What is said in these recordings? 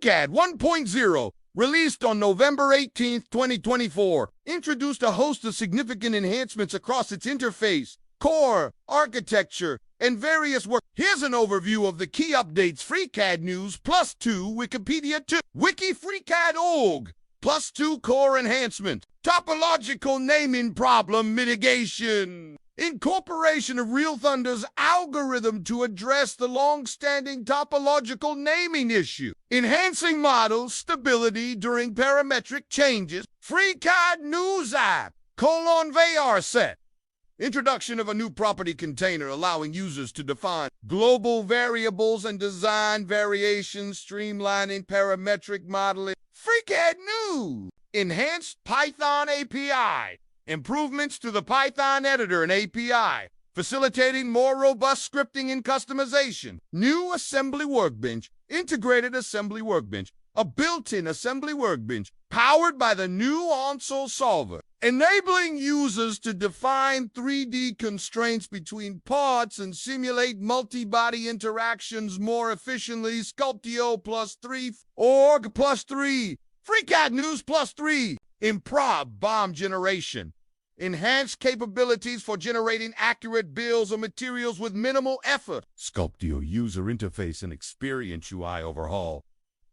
FreeCAD 1.0, released on November 18, 2024, introduced a host of significant enhancements across its interface, core, architecture, and various work. Here's an overview of the key updates. FreeCAD News +2 Wikipedia 2 Wiki FreeCAD org +2 core enhancement. Topological naming problem mitigation. Incorporation of Real Thunder's algorithm to address the long-standing topological naming issue. Enhancing model stability during parametric changes. FreeCAD News app :VR set. Introduction of a new property container allowing users to define global variables and design variations, streamlining parametric modeling. FreeCAD News. Enhanced Python API. Improvements to the Python editor and API, facilitating more robust scripting and customization. New assembly workbench, integrated assembly workbench, a built-in assembly workbench powered by the new console solver, enabling users to define 3D constraints between parts and simulate multi-body interactions more efficiently. Sculptio +3 org +3. FreeCAD News +3. Improv bomb generation. Enhanced capabilities for generating accurate bills of materials with minimal effort. Sculptio user interface and experience UI overhaul.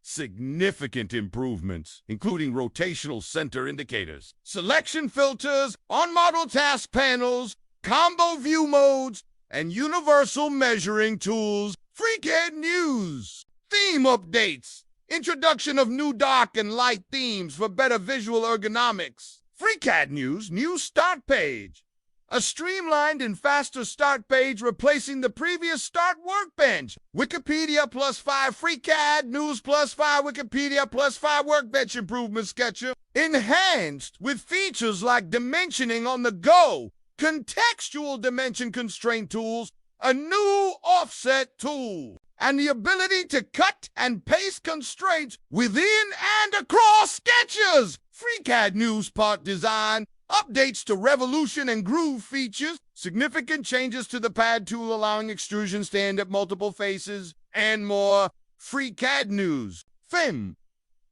Significant improvements, including rotational center indicators, selection filters, on-model task panels, combo view modes, and universal measuring tools. FreeCAD News. Theme updates. Introduction of new dark and light themes for better visual ergonomics. FreeCAD News new start page. A streamlined and faster start page replacing the previous start workbench. Wikipedia +5 FreeCAD News +5 Wikipedia +5 workbench improvement sketcher. Enhanced with features like dimensioning on the go, contextual dimension constraint tools, a new offset tool, and the ability to cut and paste constraints within and across sketches. FreeCAD News part design, updates to Revolution and Groove features, significant changes to the pad tool allowing extrusion stand at multiple faces, and more. FreeCAD News FIM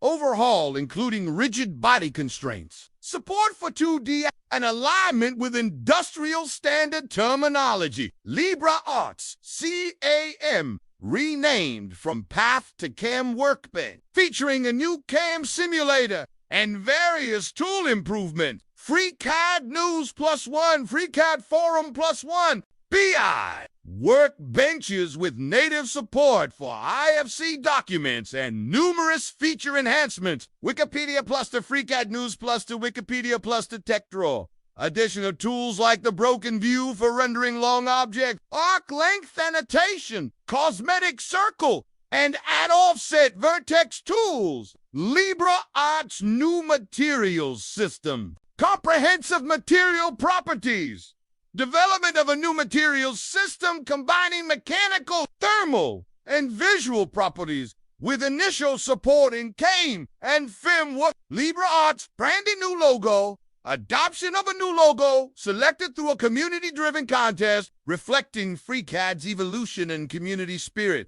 overhaul including rigid body constraints, support for 2D, and alignment with industrial standard terminology. LibreArts CAM renamed from Path to CAM Workbench, featuring a new CAM simulator and various tool improvements. FreeCAD News +1 FreeCAD Forum +1 BI workbenches with native support for IFC documents and numerous feature enhancements. Wikipedia +2 FreeCAD News +2 Wikipedia +2 Tech Draw. Additional tools like the broken view for rendering long objects, arc length annotation, cosmetic circle, and add offset vertex tools. LibreArts new materials system. Comprehensive material properties. Development of a new materials system combining mechanical, thermal, and visual properties with initial support in CAM and FIM work. LibreArts branding new logo. Adoption of a new logo selected through a community-driven contest reflecting FreeCAD's evolution and community spirit.